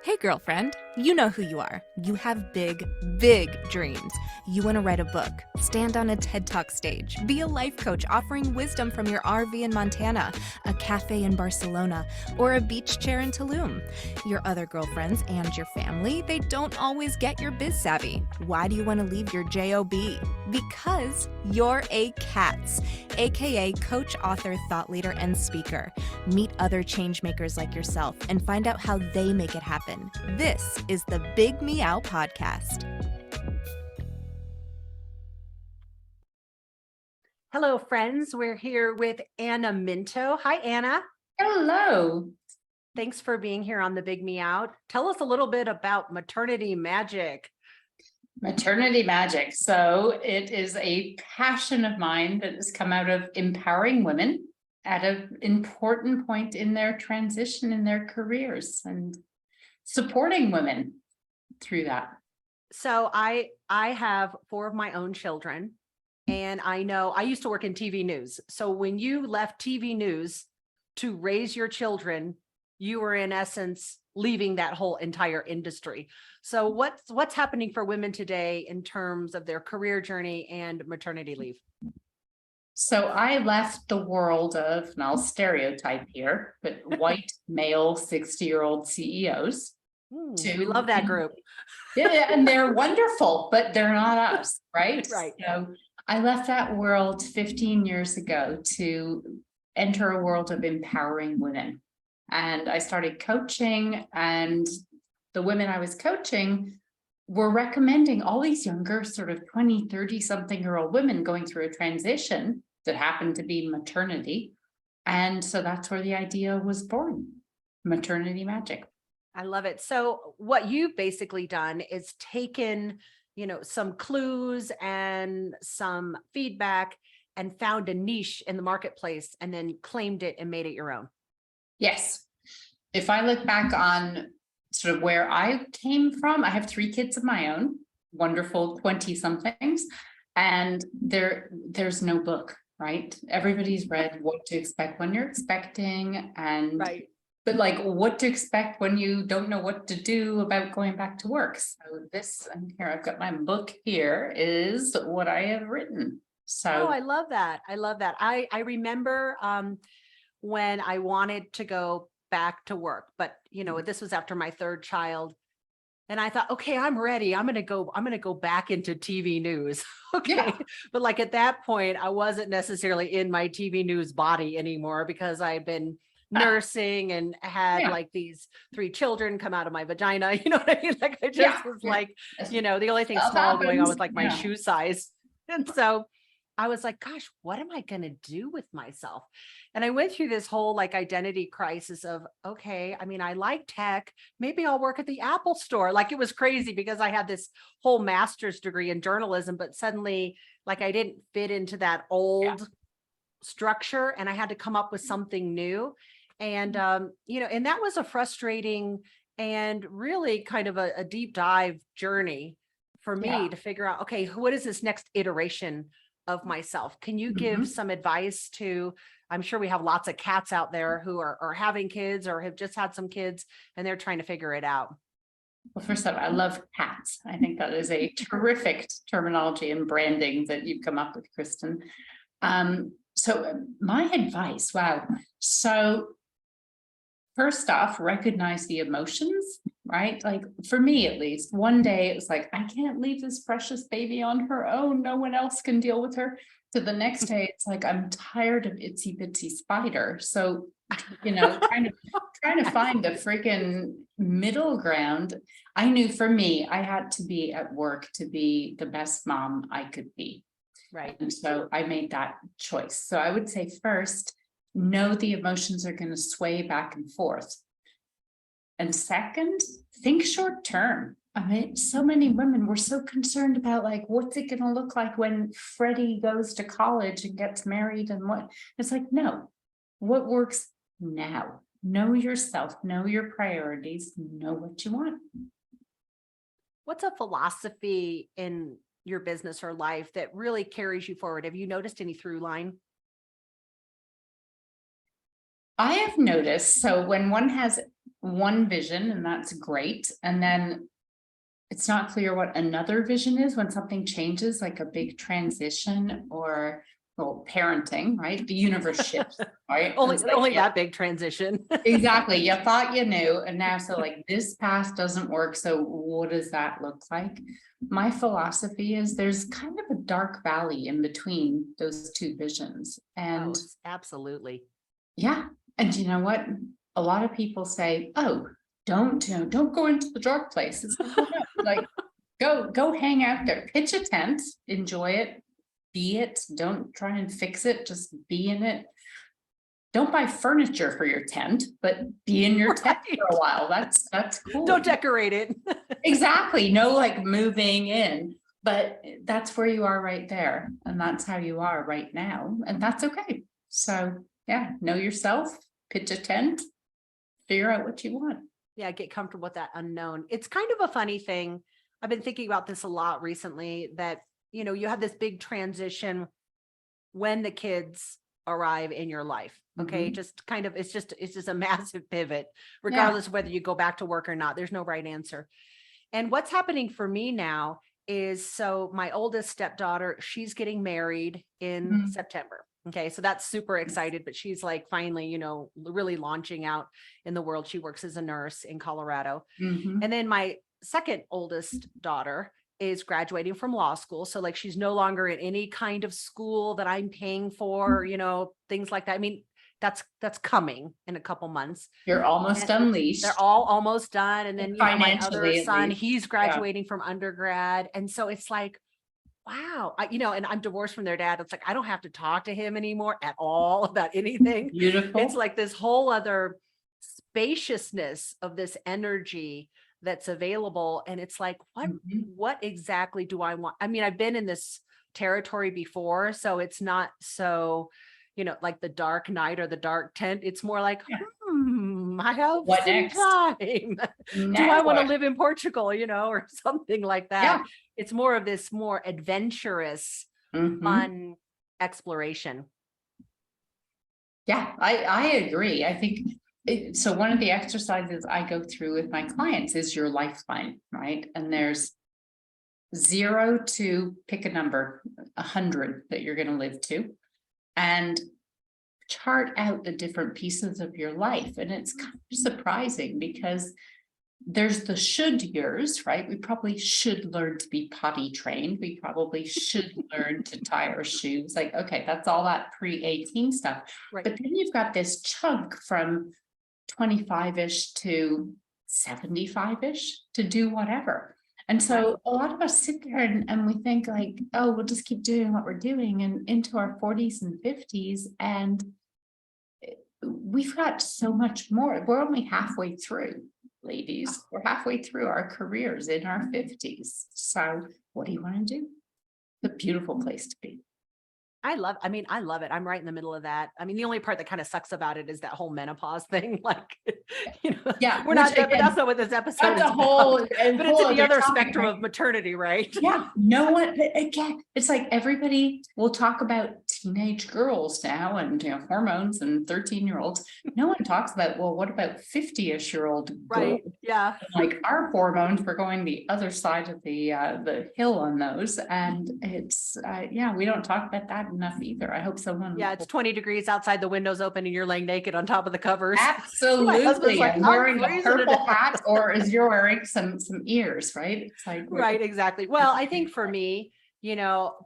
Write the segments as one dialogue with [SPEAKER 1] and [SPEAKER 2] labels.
[SPEAKER 1] Hey, girlfriend, you know who you are. You have big, big dreams. You want to write a book, stand on a TED Talk stage, be a life coach offering wisdom from your RV in Montana, a cafe in Barcelona, or a beach chair in Tulum. Your other girlfriends and your family, they don't always get your biz savvy. Why do you want to leave your JOB? Because you're a C.A.T.S, aka coach, author, thought leader, and speaker. Meet other change makers like yourself and find out how they make it happen. This is the Big Meow podcast.
[SPEAKER 2] Hello, friends. We're here with Anna Minto. Hi, Anna.
[SPEAKER 3] Hello.
[SPEAKER 2] Thanks for being here on the Big Meow. Tell us a little bit about maternity magic.
[SPEAKER 3] Maternity magic. So it is a passion of mine that has come out of empowering women at an important point in their transition in their careers and supporting women through that.
[SPEAKER 2] So I have 4 of my own children, and I know I used to work in TV news. So when you left TV news to raise your children, you were in essence leaving that whole entire industry. So what's happening for women today in terms of their career journey and maternity leave?
[SPEAKER 3] So I left the world of, and I'll stereotype here, but white male 60-year-old CEOs.
[SPEAKER 2] We love that group.
[SPEAKER 3] Yeah, and they're wonderful, but they're not us, right?
[SPEAKER 2] Right.
[SPEAKER 3] So I left that world 15 years ago to enter a world of empowering women. And I started coaching, and the women I was coaching were recommending all these younger sort of 20, 30 something year old women going through a transition that happened to be maternity. And so that's where the idea was born, maternity magic.
[SPEAKER 2] I love it. So what you've basically done is taken, some clues and some feedback and found a niche in the marketplace and then claimed it and made it your own.
[SPEAKER 3] Yes. If I look back on sort of where I came from, I have 3 kids of my own, wonderful 20 somethings, and there's no book, right? Everybody's read What to Expect When You're Expecting, and
[SPEAKER 2] right.
[SPEAKER 3] But like what to expect when you don't know what to do about going back to work. So this, and here I've got my book here, is what I have written. So
[SPEAKER 2] I love that. I love that. I remember when I wanted to go back to work, but this was after my 3rd child. And I thought, okay, I'm ready. I'm going to go back into TV news. Okay.
[SPEAKER 3] Yeah.
[SPEAKER 2] But like at that point, I wasn't necessarily in my TV news body anymore because I had been nursing and had like these 3 children come out of my vagina. You know what I mean? Like I just was like, the only thing small going on was like my shoe size. And so I was like, gosh, what am I going to do with myself? And I went through this whole like identity crisis of, okay, I mean, I like tech. Maybe I'll work at the Apple store. Like it was crazy because I had this whole master's degree in journalism, but suddenly like I didn't fit into that old structure and I had to come up with something new. And, and that was a frustrating and really kind of a deep dive journey for me to figure out, okay, what is this next iteration of myself? Can you give some advice to, I'm sure we have lots of cats out there who are having kids or have just had some kids and they're trying to figure it out.
[SPEAKER 3] Well, first of all, I love cats. I think that is a terrific terminology and branding that you've come up with, Kristen. So my advice, wow. So first off, recognize the emotions, right? Like for me, at least, one day it was like, I can't leave this precious baby on her own. No one else can deal with her. So the next day it's like, I'm tired of itsy bitsy spider. So, trying to find the freaking middle ground. I knew for me, I had to be at work to be the best mom I could be.
[SPEAKER 2] Right.
[SPEAKER 3] And so I made that choice. So I would say first, know the emotions are going to sway back and forth. And second, think short term. I mean, so many women were so concerned about like, what's it going to look like when Freddie goes to college and gets married and what? It's like, no, what works now? Know yourself, know your priorities, know what you want.
[SPEAKER 2] What's a philosophy in your business or life that really carries you forward? Have you noticed any through line?
[SPEAKER 3] I have noticed, so when one has one vision, and that's great. And then it's not clear what another vision is when something changes, like a big transition or, well, parenting, right? The universe shifts, right?
[SPEAKER 2] Only,
[SPEAKER 3] It's like,
[SPEAKER 2] only
[SPEAKER 3] yeah,
[SPEAKER 2] that big transition.
[SPEAKER 3] exactly. You thought you knew, and now, so like this path doesn't work. So what does that look like? My philosophy is there's kind of a dark valley in between those two visions. And
[SPEAKER 2] Absolutely.
[SPEAKER 3] yeah, and you know what? A lot of people say, "Oh, don't go into the dark place." It's like, well, no, like go hang out there, pitch a tent, enjoy it, be it. Don't try and fix it, just be in it. Don't buy furniture for your tent, but be in your tent for a while. That's cool.
[SPEAKER 2] Don't decorate it.
[SPEAKER 3] Exactly. No, like moving in, but that's where you are right there, and that's how you are right now, and that's okay. So yeah, know yourself, pitch a tent, figure out what you want.
[SPEAKER 2] Yeah, get comfortable with that unknown. It's kind of a funny thing. I've been thinking about this a lot recently, that, you have this big transition when the kids arrive in your life. Okay. Just kind of, it's just a massive pivot, regardless of whether you go back to work or not. There's no right answer. And what's happening for me now is, so my oldest stepdaughter, she's getting married in September. Okay. So that's super excited, but she's like finally, really launching out in the world. She works as a nurse in Colorado. And then my second oldest daughter is graduating from law school. So like, she's no longer in any kind of school that I'm paying for, things like that. I mean, that's coming in a couple months.
[SPEAKER 3] You're almost unleashed.
[SPEAKER 2] They're all almost done. And then, my other son,
[SPEAKER 3] least.
[SPEAKER 2] he's graduating from undergrad. And so it's like, wow, and I'm divorced from their dad. It's like, I don't have to talk to him anymore at all about anything.
[SPEAKER 3] Beautiful.
[SPEAKER 2] It's like this whole other spaciousness of this energy that's available. And it's like, what exactly do I want? I mean, I've been in this territory before, so it's not so, like the dark night or the dark tent. It's more like, I have
[SPEAKER 3] What
[SPEAKER 2] some
[SPEAKER 3] next?
[SPEAKER 2] time. Do I want to live in Portugal, or something like that?
[SPEAKER 3] Yeah.
[SPEAKER 2] It's more of this more adventurous, fun exploration.
[SPEAKER 3] Yeah, I agree. I think so. One of the exercises I go through with my clients is your lifeline, right? And there's 0 to pick a number, 100 that you're going to live to, and chart out the different pieces of your life. And it's kind of surprising because there's the should years, right? We probably should learn to be potty trained. We probably should learn to tie our shoes. Like, okay, that's all that pre-18 stuff.
[SPEAKER 2] Right.
[SPEAKER 3] But then you've got this chunk from 25-ish to 75-ish to do whatever. And so a lot of us sit there and we think like, oh, we'll just keep doing what we're doing, and into our 40s and 50s. And we've got so much more. We're only halfway through, ladies. We're halfway through our careers in our 50s. So what do you want to do? It's a beautiful place to be.
[SPEAKER 2] I love it. I'm right in the middle of that. I mean, the only part that kind of sucks about it is that whole menopause thing. Like,
[SPEAKER 3] yeah,
[SPEAKER 2] we're not, but that's not what this episode is about. But it's in the other spectrum of maternity, right?
[SPEAKER 3] Yeah, no one, again, it's like everybody will talk about teenage girls now and, hormones and 13-year-olds. No one talks about, well, what about 50-ish-year-old girls?
[SPEAKER 2] Right. Yeah.
[SPEAKER 3] Like our hormones, we're going the other side of the hill on those. And it's, we don't talk about that enough either. I hope someone.
[SPEAKER 2] Yeah, it's 20 degrees outside, the windows open, and you're laying naked on top of the covers.
[SPEAKER 3] Absolutely.
[SPEAKER 2] Like,
[SPEAKER 3] I'm wearing a purple hat, or as you're wearing some ears, right? It's like,
[SPEAKER 2] right, exactly. Well, I think for me,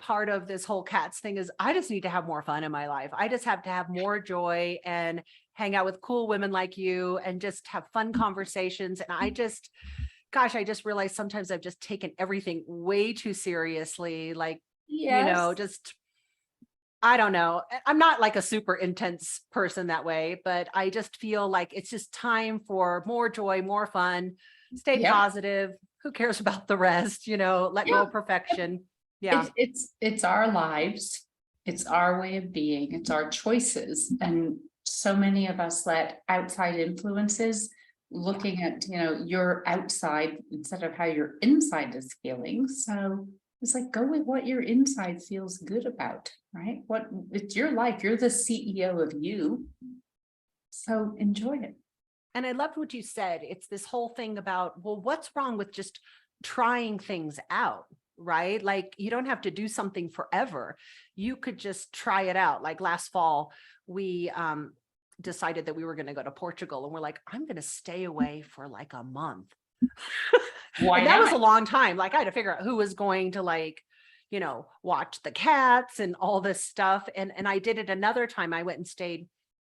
[SPEAKER 2] part of this whole C.A.T.S thing is I just need to have more fun in my life. I just have to have more joy and hang out with cool women like you and just have fun conversations. And I just realized sometimes I've just taken everything way too seriously. Like, just, I don't know. I'm not like a super intense person that way, but I just feel like it's just time for more joy, more fun, stay positive. Who cares about the rest? Let go of perfection. Yeah.
[SPEAKER 3] It's our lives. It's our way of being. It's our choices. And so many of us let outside influences looking at, your outside instead of how your inside is feeling. So it's like, go with what your inside feels good about, right? It's your life. You're the CEO of you. So enjoy it.
[SPEAKER 2] And I loved what you said. It's this whole thing about, well, what's wrong with just trying things out, right? Like you don't have to do something forever. You could just try it out. Like last fall, we decided that we were going to go to Portugal, and we're like, I'm going to stay away for like a month.
[SPEAKER 3] Why
[SPEAKER 2] And that was
[SPEAKER 3] not?
[SPEAKER 2] a long time. Like I had to figure out who was going to like, you know, watch the cats and all this stuff. And I did it another time. I went and stayed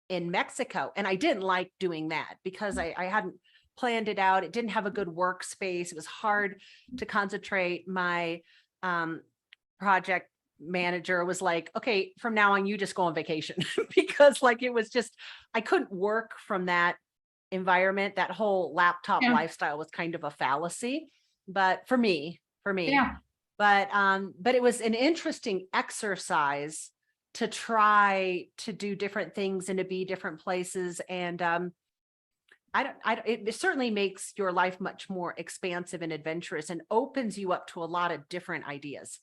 [SPEAKER 2] in Mexico, and I didn't like doing that because I hadn't planned it out. It didn't have a good workspace. It was hard to concentrate. My project manager was like, okay, from now on, you just go on vacation because like, it was just, I couldn't work from that environment. That whole laptop
[SPEAKER 3] Yeah.
[SPEAKER 2] lifestyle was kind of a fallacy, but for me,
[SPEAKER 3] Yeah.
[SPEAKER 2] but it was an interesting exercise to try to do different things and to be different places. And it certainly makes your life much more expansive and adventurous and opens you up to a lot of different ideas.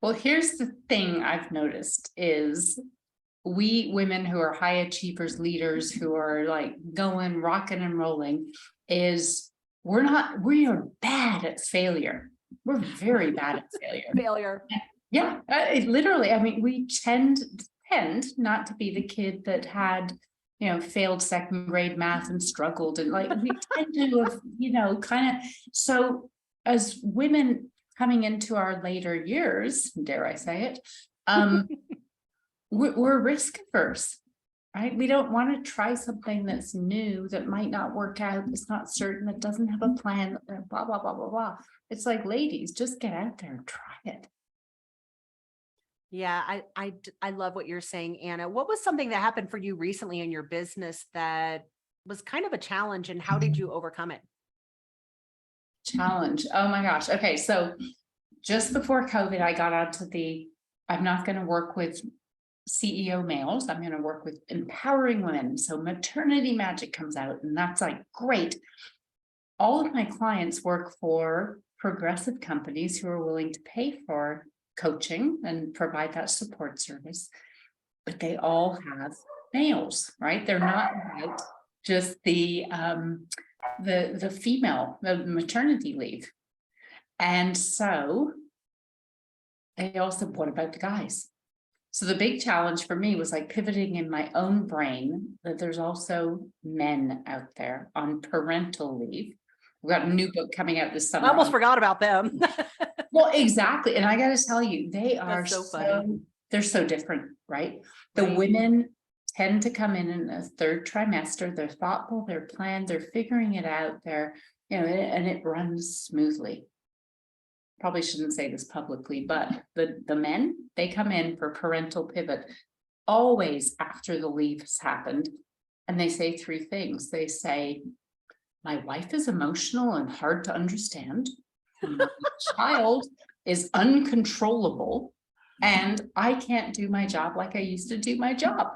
[SPEAKER 3] Well, here's the thing I've noticed is we women who are high achievers, leaders who are like going, rocking and rolling, is we are bad at failure. We're very bad at failure. Yeah, literally. I mean, we tend not to be the kid that had, you know, failed second grade math and struggled, and like we tend to have, you know, kind of. So as women coming into our later years, dare I say it, we're risk averse, right? We don't want to try something that's new, that might not work out. It's not certain, that doesn't have a plan, blah, blah, blah, blah, blah. It's like, ladies, just get out there and try it.
[SPEAKER 2] Yeah, I love what you're saying, Anna. What was something that happened for you recently in your business that was kind of a challenge, and how did you overcome it?
[SPEAKER 3] Challenge. Oh my gosh. Okay. So just before COVID, I got onto I'm not going to work with CEO males. I'm going to work with empowering women. So Maternity Magic comes out, and that's like, great. All of my clients work for progressive companies who are willing to pay for coaching and provide that support service, but they all have males, right? They're not about just the female, the maternity leave. And so they also, what about the guys? So the big challenge for me was like pivoting in my own brain that there's also men out there on parental leave. We've got a new book coming out this summer.
[SPEAKER 2] I almost forgot about them.
[SPEAKER 3] Well, exactly. And I got to tell you, they are
[SPEAKER 2] so funny.
[SPEAKER 3] They're so different, right? The women tend to come in a third trimester. They're thoughtful, they're planned, they're figuring it out. They're, you know, and it runs smoothly. Probably shouldn't say this publicly, but the men, they come in for parental pivot always after the leave has happened. And they say three things. They say, my wife is emotional and hard to understand. My child is uncontrollable, and I can't do my job like I used to do my job.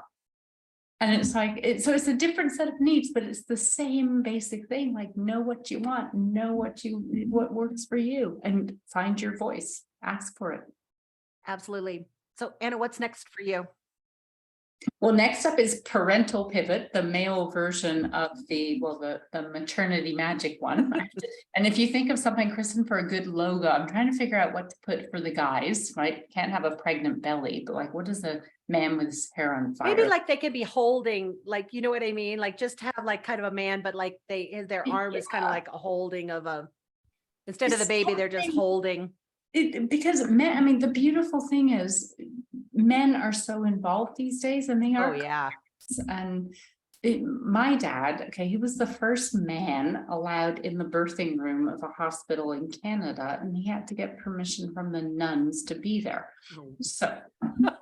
[SPEAKER 3] And it's like, so it's a different set of needs, but it's the same basic thing. Like, know what you want, know what works for you, and find your voice, ask for it.
[SPEAKER 2] Absolutely. So Anna, what's next for you?
[SPEAKER 3] Well, next up is Parental Pivot, the male version of the Maternity Magic one. And if you think of something, Kristen, for a good logo, I'm trying to figure out what to put for the guys, right? Can't have a pregnant belly, but like, what is a man with his hair on fire?
[SPEAKER 2] Maybe like they could be holding, like, you know what I mean? Like just have like kind of a man, but like their arm is kind of like a holding of a, instead of the baby, they're just holding.
[SPEAKER 3] Because men, I mean, the beautiful thing is men are so involved these days, and they are.
[SPEAKER 2] Oh yeah.
[SPEAKER 3] And my dad, okay, he was the first man allowed in the birthing room of a hospital in Canada, and he had to get permission from the nuns to be there. So,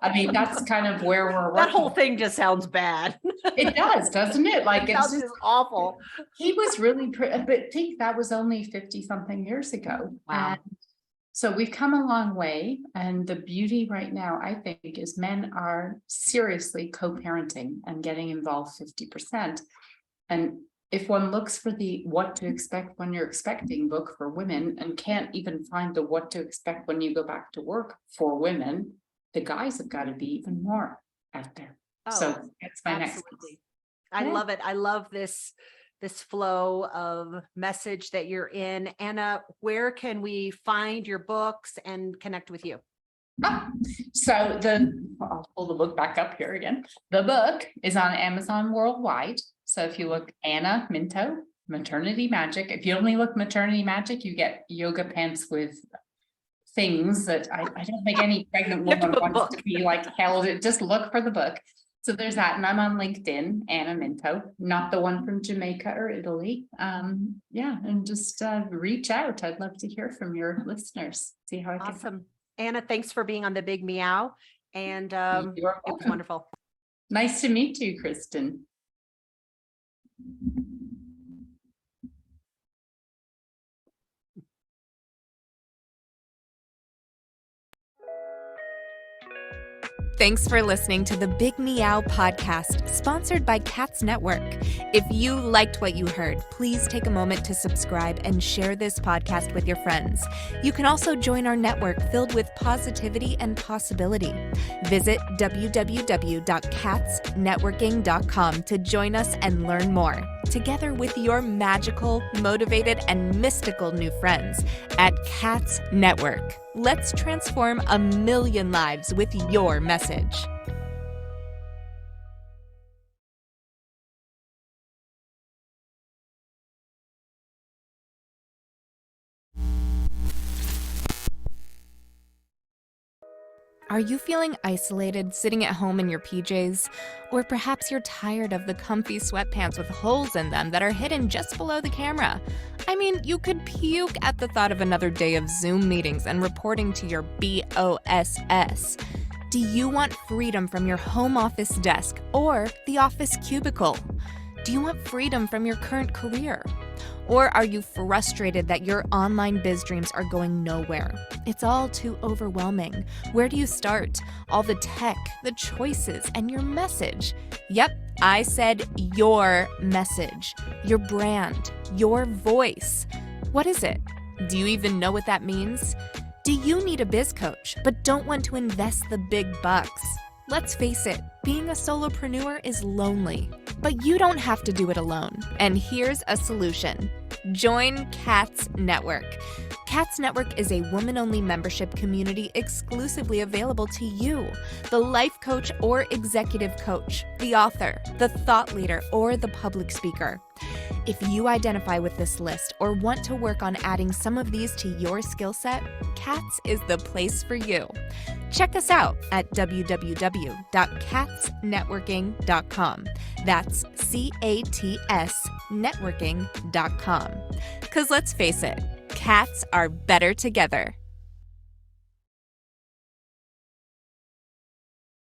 [SPEAKER 3] I mean, that's kind of where we're working.
[SPEAKER 2] That whole thing just sounds bad.
[SPEAKER 3] It does, doesn't it? Like,
[SPEAKER 2] it sounds just awful.
[SPEAKER 3] He was really, but think that was only 50 something years ago.
[SPEAKER 2] Wow.
[SPEAKER 3] And so we've come a long way, and the beauty right now, I think, is men are seriously co-parenting and getting involved 50%. And if one looks for the what to expect when you're expecting book for women and can't even find the what to expect when you go back to work for women, the guys have got to be even more out there.
[SPEAKER 2] Oh,
[SPEAKER 3] so that's my
[SPEAKER 2] absolutely. I
[SPEAKER 3] Yeah.
[SPEAKER 2] love it. I love this flow of message that you're in. Anna, where can we find your books and connect with you?
[SPEAKER 3] So I'll pull the book back up here again. The book is on Amazon worldwide. So if you look Anna Minto, Maternity Magic, if you only look Maternity Magic, you get yoga pants with things that I don't think any pregnant
[SPEAKER 2] You have to
[SPEAKER 3] woman
[SPEAKER 2] put
[SPEAKER 3] wants
[SPEAKER 2] book.
[SPEAKER 3] to be like held. Just look for the book. So there's that. And I'm on LinkedIn, Anna Minto, not the one from Jamaica or Italy. Yeah, and just reach out. I'd love to hear from your listeners. See how I can.
[SPEAKER 2] Awesome. Anna, thanks for being on the Big Meow. And
[SPEAKER 3] You're
[SPEAKER 2] it was
[SPEAKER 3] welcome.
[SPEAKER 2] wonderful.
[SPEAKER 3] Nice to meet you, Kristen.
[SPEAKER 1] Thanks for listening to the Big Meow podcast, sponsored by C.A.T.S Network. If you liked what you heard, please take a moment to subscribe and share this podcast with your friends. You can also join our network filled with positivity and possibility. Visit www.catsnetworking.com to join us and learn more, together with your magical, motivated, and mystical new friends at C.A.T.S Network. Let's transform 1 million lives with your message. Are you feeling isolated, sitting at home in your PJs? Or perhaps you're tired of the comfy sweatpants with holes in them that are hidden just below the camera? I mean, you could puke at the thought of another day of Zoom meetings and reporting to your BOSS. Do you want freedom from your home office desk or the office cubicle? Do you want freedom from your current career? Or are you frustrated that your online biz dreams are going nowhere? It's all too overwhelming. Where do you start? All the tech, the choices, and your message. Yep, I said your message, your brand, your voice. What is it? Do you even know what that means? Do you need a biz coach but don't want to invest the big bucks? Let's face it, being a solopreneur is lonely, but you don't have to do it alone. And here's a solution. Join C.A.T.S Network. C.A.T.S Network is a woman-only membership community exclusively available to you, the life coach or executive coach, the author, the thought leader, or the public speaker. If you identify with this list or want to work on adding some of these to your skill set, C.A.T.S is the place for you. Check us out at www.catsnetworking.com. That's C.A.T.S networking.com. Because let's face it, cats are better together.